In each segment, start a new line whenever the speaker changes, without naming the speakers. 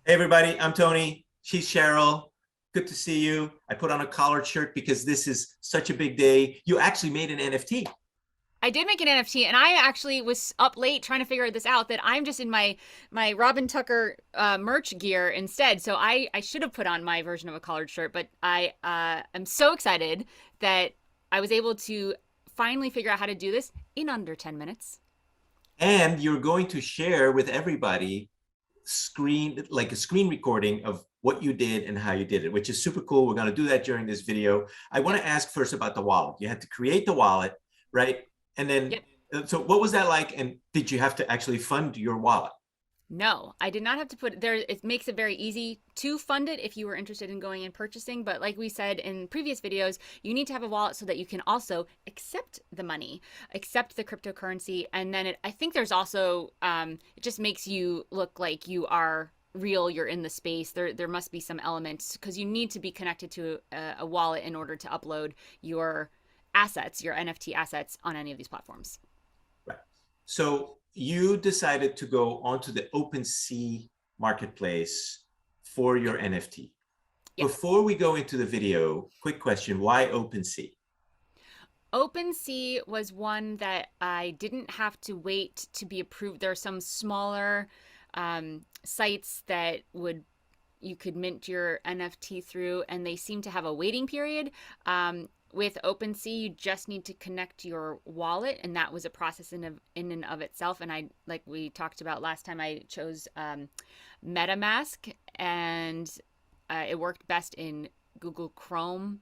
Hey everybody, I'm Tony. She's Cheryl. Good to see you. I put on a collared shirt because this is such a big day. You actually made an NFT.
I did make an NFT, and I actually was up late trying to figure this out. That I'm just in my Robin Tucker merch gear instead. So I should have put on my version of a collared shirt, but I am so excited that I was able to finally figure out how to do this in under 10 minutes.
And you're going to share with everybody like a screen recording of what you did and how you did it, which is super cool. We're going to do that during this video. I want
Yep.
to ask first about the wallet. You had to create the wallet, right? And then,
Yep.
so what was that like? And did you have to actually fund your wallet?
No, I did not have to put there. It makes it very easy to fund it if you were interested in going and purchasing. But like we said in previous videos, you need to have a wallet so that you can also accept the money, accept the cryptocurrency. And then I think there's also, it just makes you look like you are real, you're in the space. There must be some elements because you need to be connected to a wallet in order to upload your assets, your NFT assets on any of these platforms.
Right. So you decided to go onto the OpenSea marketplace for your NFT.
Yes.
Before we go into the video, quick question, why OpenSea?
OpenSea was one that I didn't have to wait to be approved. There are some smaller sites that would you could mint your NFT through, and they seem to have a waiting period. With OpenSea, you just need to connect your wallet, and that was a process in and of itself. And I, like we talked about last time, I chose MetaMask, and it worked best in Google Chrome,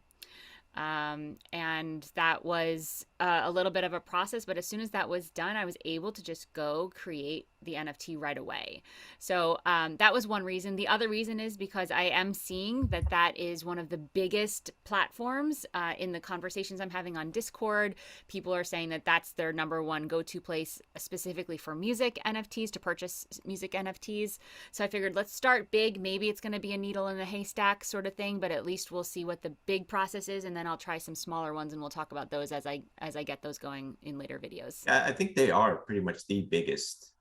and that was a little bit of a process, but as soon as that was done, I was able to just go create the NFT right away. So that was one reason. The other reason is because I am seeing that that is one of the biggest platforms in the conversations I'm having on Discord. People are saying that that's their number one go-to place specifically for music NFTs, to purchase music NFTs. So I figured let's start big. Maybe it's going to be a needle in a haystack sort of thing, but at least we'll see what the big process is, and then I'll try some smaller ones, and we'll talk about those as I get those going in later videos.
I think they are pretty much the biggest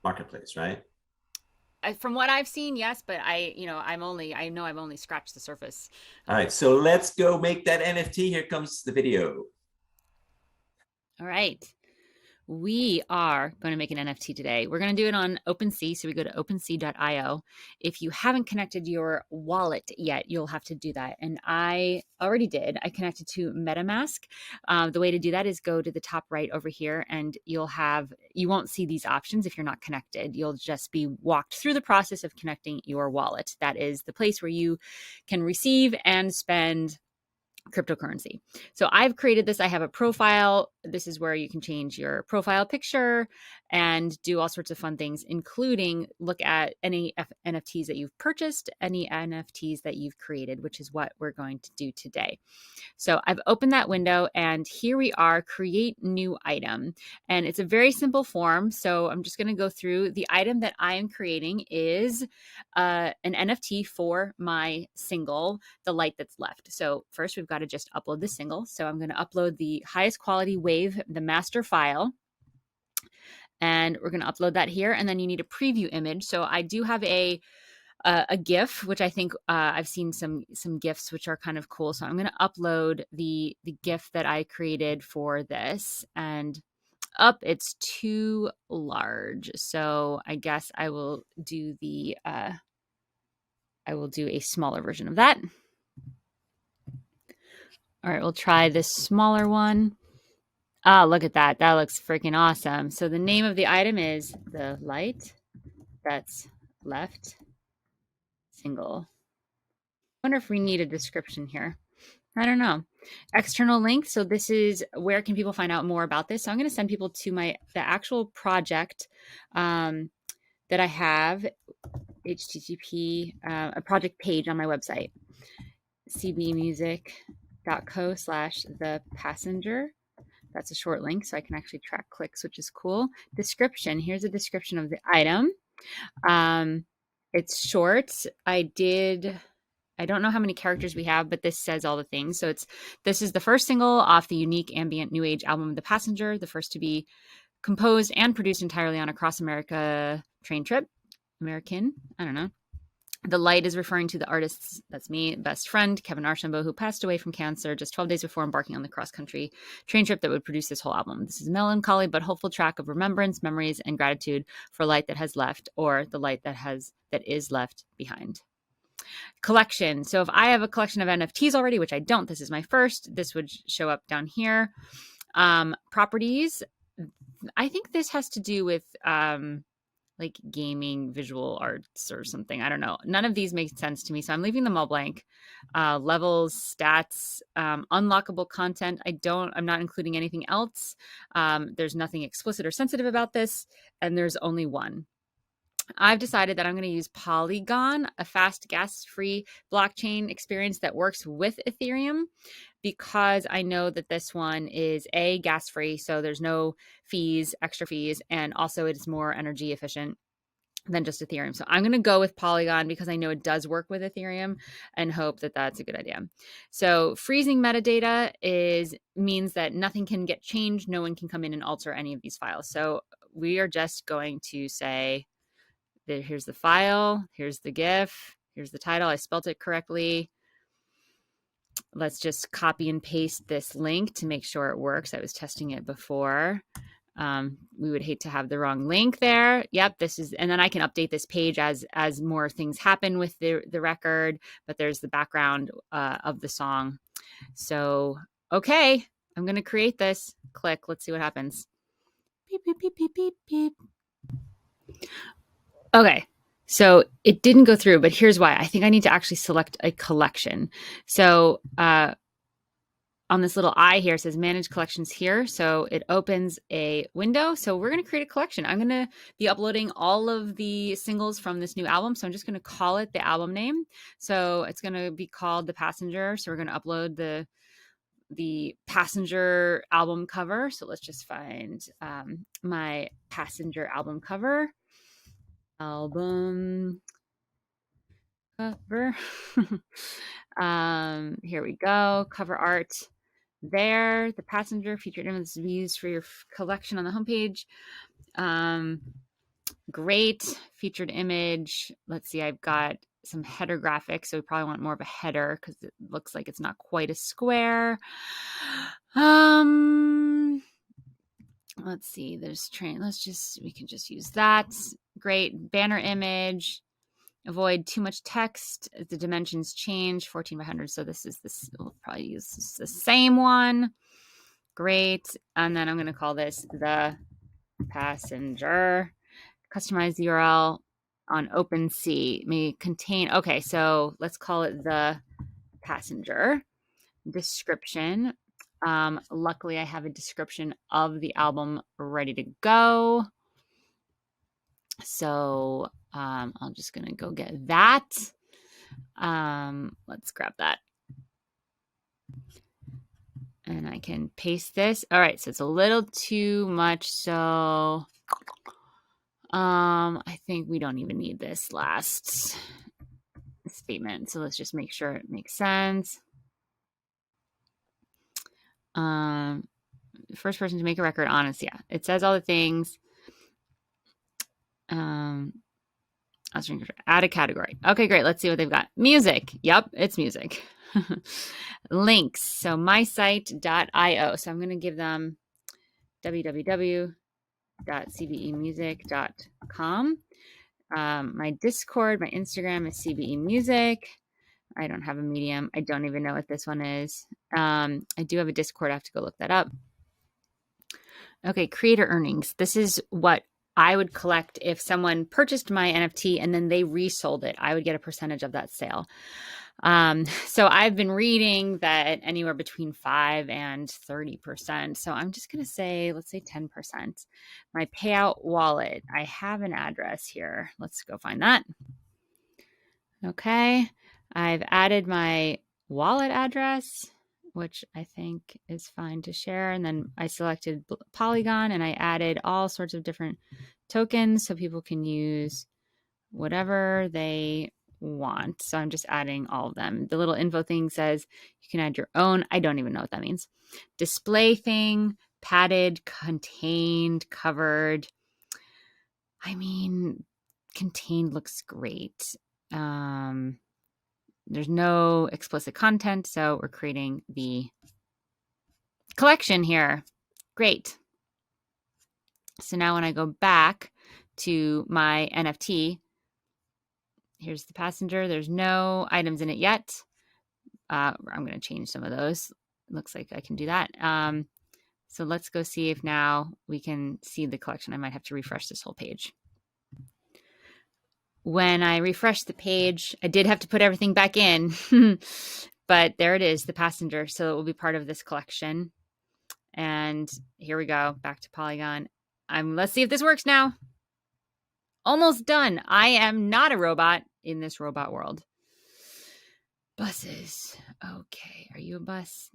marketplace, right?
From what I've seen, yes, but I know I've only scratched the surface
All
of
right,
it.
so let's go make that NFT. Here comes the video.
All right. We are going to make an NFT today. We're going to do it on OpenSea. So we go to OpenSea.io. If you haven't connected your wallet yet, you'll have to do that. And I already did. I connected to MetaMask. The way to do that is go to the top right over here, and you won't see these options if you're not connected. You'll just be walked through the process of connecting your wallet. That is the place where you can receive and spend cryptocurrency. So I've created this. I have a profile. This is where you can change your profile picture and do all sorts of fun things, including look at any NFTs that you've purchased, any NFTs that you've created, which is what we're going to do today. So I've opened that window, and here we are, create new item. And it's a very simple form. So I'm just going to go through. The item that I am creating is an NFT for my single, The Light That's Left. So first we've got to just upload the single. So I'm going to upload the highest quality wave, the master file, and we're going to upload that here. And then you need a preview image. So I do have a GIF, which I think I've seen some GIFs which are kind of cool. So I'm going to upload the GIF that I created for this, and it's too large. So I guess I will do a smaller version of that. All right, we'll try this smaller one. Ah, look at that. That looks freaking awesome. So the name of the item is The Light That's Left Single. I wonder if we need a description here. I don't know. External link. So this is where can people find out more about this? So I'm going to send people to the actual project that I have, HTTP, a project page on my website, cbmusic.co/the passenger. That's a short link, so I can actually track clicks, which is cool. Description. Here's a description of the item. It's short. I don't know how many characters we have, but this says all the things. So this is the first single off the unique ambient new age album The Passenger, the first to be composed and produced entirely on a cross America train trip. American, I don't know. The light is referring to the artist's, that's me, best friend, Kevin Archambault, who passed away from cancer just 12 days before embarking on the cross-country train trip that would produce this whole album. This is a melancholy but hopeful track of remembrance, memories, and gratitude for light that has left, or the light that is left behind. Collection. So if I have a collection of NFTs already, which I don't, this is my first, this would show up down here. Properties. I think this has to do with like gaming, visual arts or something. I don't know. None of these make sense to me, so I'm leaving them all blank. Levels, stats, unlockable content. I'm not including anything else. There's nothing explicit or sensitive about this, and there's only one. I've decided that I'm going to use Polygon, a fast gas-free blockchain experience that works with Ethereum, because I know that this one is gas-free, so there's no fees, extra fees, and also it is more energy efficient than just Ethereum. So I'm going to go with Polygon because I know it does work with Ethereum, and hope that that's a good idea. So freezing metadata means that nothing can get changed. No one can come in and alter any of these files. So we are just going to say, here's the file, here's the GIF, here's the title. I spelled it correctly. Let's just copy and paste this link to make sure it works. I was testing it before. We would hate to have the wrong link there. Yep, this is, and then I can update this page as more things happen with the record, but there's the background of the song. So, okay, I'm going to create this. Click, let's see what happens. Beep, beep, beep, beep, beep, beep. Okay, so it didn't go through, but here's why. I think I need to actually select a collection. So on this little eye here, it says manage collections here. So it opens a window. So we're going to create a collection. I'm going to be uploading all of the singles from this new album. So I'm just going to call it the album name. So it's going to be called The Passenger. So we're going to upload the Passenger album cover. So let's just find my Passenger album cover. Album cover. Here we go. Cover art there. The Passenger featured images to be used for your collection on the homepage. Great. Featured image. Let's see, I've got some header graphics, so we probably want more of a header because it looks like it's not quite a square. Let's see, there's we can just use that. Great. Banner image. Avoid too much text. The dimensions change, 14 by 100. So we'll probably use the same one. Great. And then I'm going to call this The Passenger. Customize the URL on OpenSea. May contain, okay, so let's call it The Passenger. Description. Luckily, I have a description of the album ready to go. So I'm just going to go get that. Let's grab that. And I can paste this. All right, so it's a little too much. So I think we don't even need this last statement. So let's just make sure it makes sense. First person to make a record, honest. Yeah, it says all the things. Add a category. Okay, great. Let's see what they've got. Music. Yep, it's music. Links. So mysite.io. So I'm going to give them www.cbemusic.com. My Discord, my Instagram is CBE Music. I don't have a Medium. I don't even know what this one is. I do have a Discord. I have to go look that up. Okay, creator earnings. This is what I would collect if someone purchased my NFT and then they resold it. I would get a percentage of that sale. So I've been reading that anywhere between 5 and 30%. So I'm just going to say, let's say 10%. My payout wallet. I have an address here. Let's go find that. Okay. I've added my wallet address, which I think is fine to share. And then I selected Polygon and I added all sorts of different tokens so people can use whatever they want. So I'm just adding all of them. The little info thing says you can add your own. I don't even know what that means. Display thing, padded, contained, covered. I mean, contained looks great. There's no explicit content, so we're creating the collection here. Great. So now when I go back to my NFT, here's the passenger. There's no items in it yet. I'm going to change some of those. Looks like I can do that. So let's go see if now we can see the collection. I might have to refresh this whole page. When I refresh the page, I did have to put everything back in, but there it is, the passenger. So it will be part of this collection. And here we go, back to Polygon. Let's see if this works now. Almost done. I am not a robot in this robot world. Buses. Okay, are you a bus?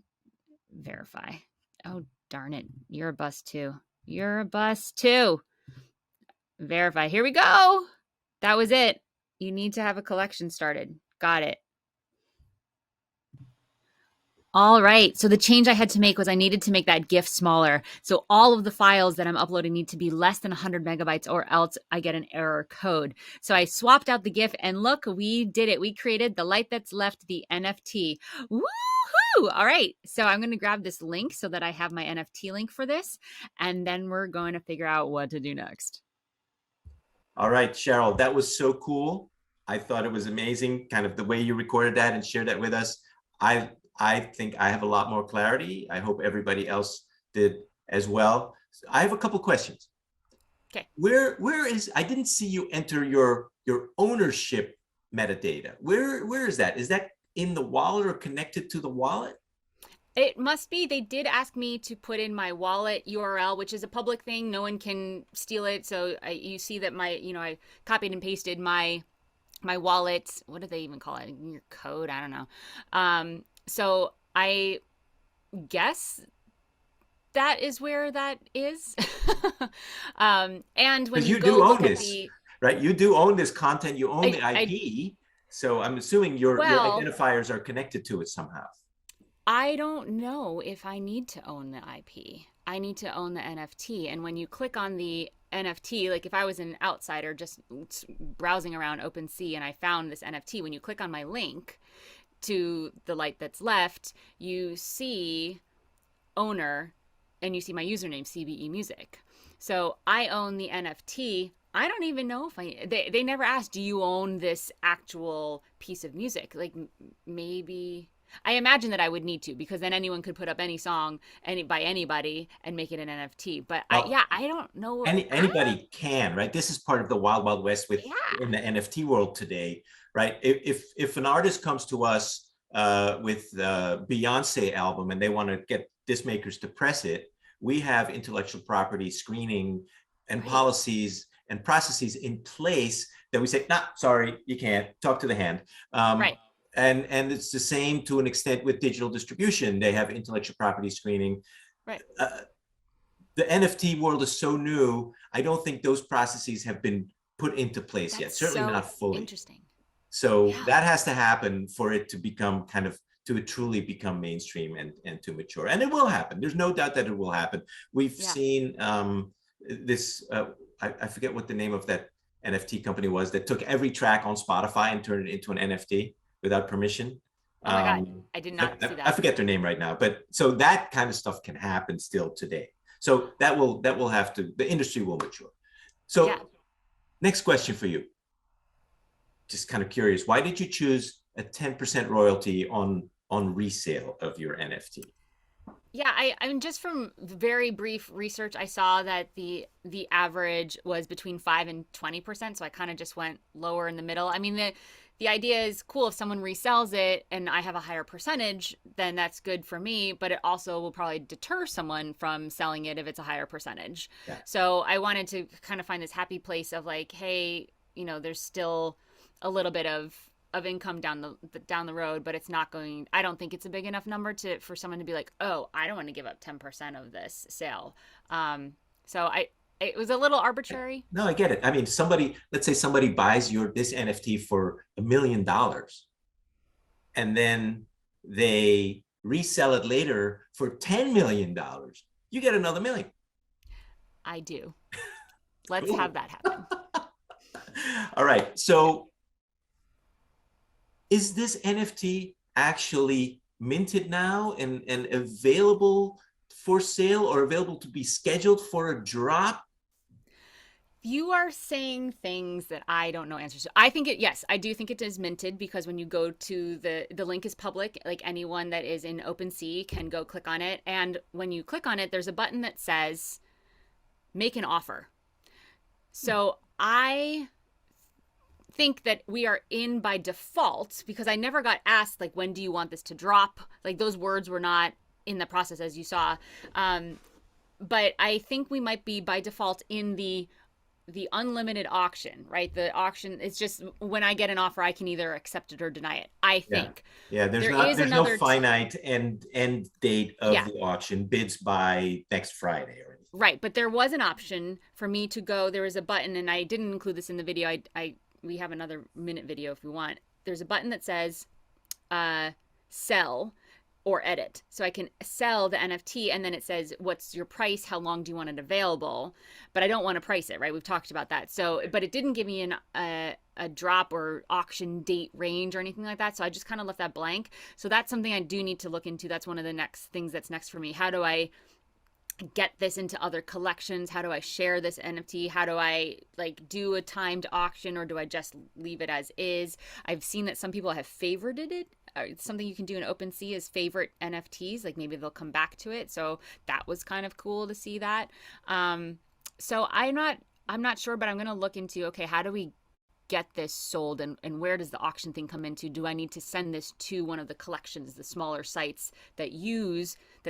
Verify. Oh, darn it. You're a bus too. You're a bus too. Verify. Here we go. That was it. You need to have a collection started. Got it. All right. So the change I had to make was I needed to make that GIF smaller. So all of the files that I'm uploading need to be less than 100 megabytes or else I get an error code. So I swapped out the GIF and look, we did it. We created the light that's left, the NFT. Woohoo! All right. So I'm going to grab this link so that I have my NFT link for this. And then we're going to figure out what to do next.
All right, Cheryl, that was so cool. I thought it was amazing, kind of the way you recorded that and shared that with us. I think I have a lot more clarity. I hope everybody else did as well. I have a couple questions.
Okay.
Where is, I didn't see you enter your ownership metadata. Where is that? Is that in the wallet or connected to the wallet?
It must be. They did ask me to put in my wallet URL, which is a public thing. No one can steal it. So you see that I copied and pasted my wallet. What do they even call it? Your code? I don't know. So I guess that is where that is. And when you go
do own
look at
this, right? You do own this content. You own the IP. So I'm assuming your identifiers are connected to it somehow.
I don't know if I need to own the IP. I need to own the NFT. And when you click on the NFT, like if I was an outsider just browsing around OpenSea and I found this NFT, when you click on my link to the light that's left, you see owner and you see my username, CBE Music. So I own the NFT. I don't even know if they never asked, do you own this actual piece of music? Like maybe... I imagine that I would need to, because then anyone could put up any song by anybody and make it an NFT. But
well,
I don't know.
Anybody can, right? This is part of the wild, wild west in the NFT world today, right? If an artist comes to us with the Beyonce album and they want to get disc makers to press it, we have intellectual property screening and policies and processes in place that we say, nah, sorry, you can't. Talk to the hand.
Right.
And it's the same to an extent with digital distribution. They have intellectual property screening.
Right.
The NFT world is so new. I don't think those processes have been put into place yet. Certainly not fully.
Interesting.
So that has to happen for it to become to truly become mainstream and to mature. And it will happen. There's no doubt that it will happen. We've seen this, I forget what the name of that NFT company was that took every track on Spotify and turned it into an NFT without permission.
Oh my God, I did not see that.
I forget their name right now, but so that kind of stuff can happen still today. So that will have to, the industry will mature. So next question for you. Just kind of curious, why did you choose a 10% royalty on resale of your NFT?
Yeah, I mean, just from very brief research, I saw that the average was between 5 and 20%. So I kind of just went lower in the middle. I mean, the idea is cool. If someone resells it and I have a higher percentage, then that's good for me, but it also will probably deter someone from selling it if it's a higher percentage. Yeah. So I wanted to kind of find this happy place of like, hey, there's still a little bit of income down the road, but it's not going, I don't think it's a big enough number for someone to be like, oh, I don't want to give up 10% of this sale. So it was a little arbitrary.
No, I get it. I mean, let's say somebody buys this NFT for $1 million and then they resell it later for $10 million. You get another $1 million.
I do. Let's have that happen.
All right. So is this NFT actually minted now and available for sale or available to be scheduled for a drop?
You are saying things that I don't know answers to. I think it, yes, I do think it is minted because when you go to the link is public, like anyone that is in OpenSea can go click on it. And when you click on it, there's a button that says make an offer. So I think that we are in by default because I never got asked, like, when do you want this to drop? Like, those words were not in the process, as you saw. But I think we might be by default in the unlimited auction, right? The auction, it's just when I get an offer, I can either accept it or deny it. I
Yeah.
think
Yeah,
there is
there's no
another,
finite end date of
yeah,
the auction, bids by next Friday or anything.
right. But there was an option for me to go. There was a button, and I didn't include this in the video. We have another minute video if we want. There's a button that says sell or edit. So I can sell the NFT and then it says, what's your price? How long do you want it available? But I don't want to price it, right? We've talked about that. So, but it didn't give me a drop or auction date range or anything like that. So I just kind of left that blank. So that's something I do need to look into. That's one of the next things that's next for me. How do I get this into other collections? How do I share this NFT? How do I like do a timed auction or do I just leave it as is? I've seen that some people have favorited it. Something you can do in OpenSea is favorite NFTs. Like maybe they'll come back to it. So that was kind of cool to see that. So I'm not sure, but I'm gonna look into okay, how do we get this sold and where does the auction thing come into? Do I need to send this to one of the collections, the smaller sites that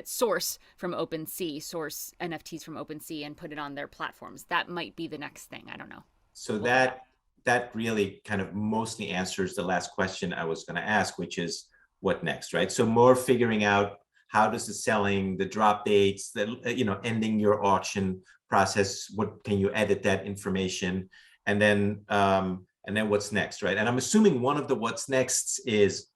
source from OpenSea, source NFTs from OpenSea and put it on their platforms? That might be the next thing. I don't know.
So
We'll find out.
that really kind of mostly answers the last question I was going to ask, which is what next, right? So more figuring out how does the selling, the drop dates, the ending your auction process, what can you edit that information, and then what's next, right? And I'm assuming one of the what's next is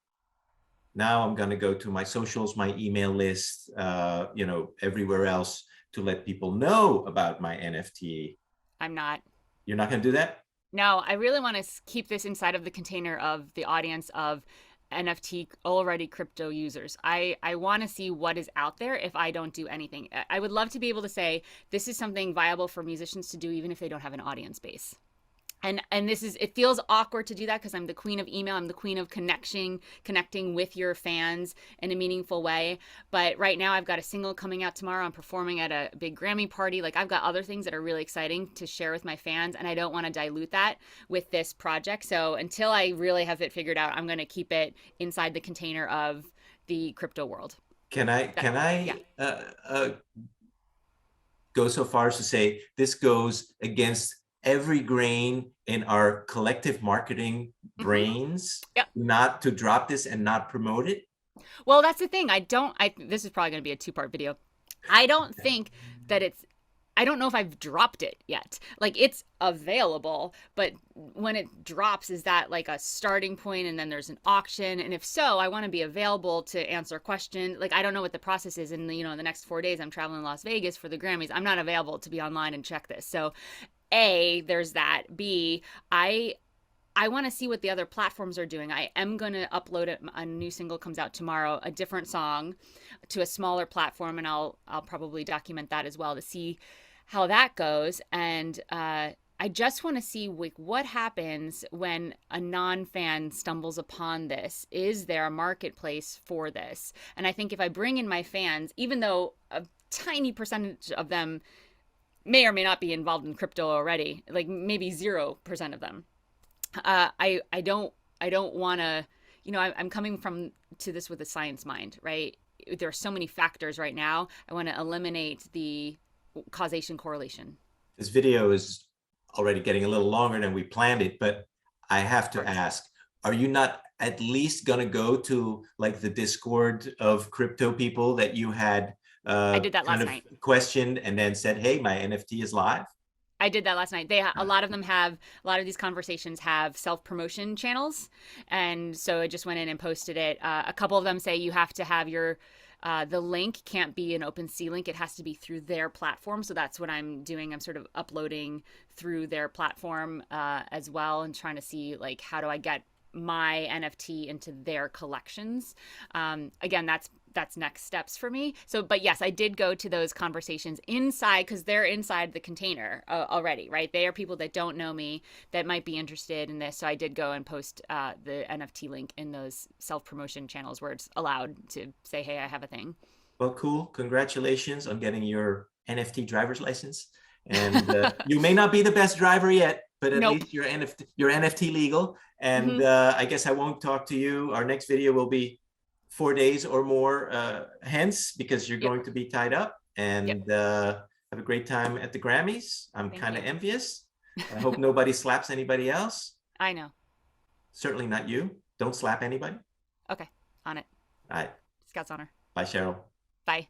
now I'm going to go to my socials, my email list, everywhere else to let people know about my NFT.
I'm not.
You're not going to do that?
No, I really want to keep this inside of the container of the audience of NFT already crypto users. I want to see what is out there if I don't do anything. I would love to be able to say this is something viable for musicians to do even if they don't have an audience base. And this is, it feels awkward to do that because I'm the queen of email. I'm the queen of connecting with your fans in a meaningful way. But right now I've got a single coming out tomorrow. I'm performing at a big Grammy party. Like I've got other things that are really exciting to share with my fans, and I don't want to dilute that with this project. So until I really have it figured out, I'm going to keep it inside the container of the crypto world.
Can I
Yeah.
go so far as to say this goes against every grain in our collective marketing brains,
Yep.
not to drop this and not promote it?
Well, that's the thing. This is probably going to be a two-part video. I don't think that I don't know if I've dropped it yet. Like it's available, but when it drops, is that like a starting point and then there's an auction? And if so, I want to be available to answer questions. Like I don't know what the process is. And in the next 4 days, I'm traveling to Las Vegas for the Grammys. I'm not available to be online and check this. So A, there's that. B, I want to see what the other platforms are doing. I am going to upload it. A new single comes out tomorrow, a different song to a smaller platform, and I'll probably document that as well to see how that goes. And I just want to see what happens when a non-fan stumbles upon this. Is there a marketplace for this? And I think if I bring in my fans, even though a tiny percentage of them may or may not be involved in crypto already, like maybe 0% of them, I don't want to, I'm coming to this with a science mind, right? There are so many factors right now. I want to eliminate the causation correlation.
This video is already getting a little longer than we planned it, but I have to ask, are you not at least going to go to like the Discord of crypto people that you had
I did that last night.
questioned and then said, hey, my NFT is live?
I did that last night. A lot of these conversations have self-promotion channels. And so I just went in and posted it. A couple of them say you have to have the link can't be an OpenSea link. It has to be through their platform. So that's what I'm doing. I'm sort of uploading through their platform as well and trying to see like, how do I get my NFT into their collections. Again, that's next steps for me. So, but yes, I did go to those conversations inside because they're inside the container already, right? They are people that don't know me that might be interested in this. So I did go and post the NFT link in those self-promotion channels where it's allowed to say, hey, I have a thing.
Well, cool. Congratulations on getting your NFT driver's license. And you may not be the best driver yet, but at
Nope.
least you're NFT legal. And
Mm-hmm.
I guess I won't talk to you. Our next video will be 4 days or more hence because you're
Yep.
going to be tied up.
Yep.
And have a great time at the Grammys. I'm
Thank
kind of
you.
envious. I hope nobody slaps anybody else.
I know.
Certainly not you. Don't slap anybody.
Okay. On it.
All right.
Scout's honor.
Bye, Cheryl.
Bye.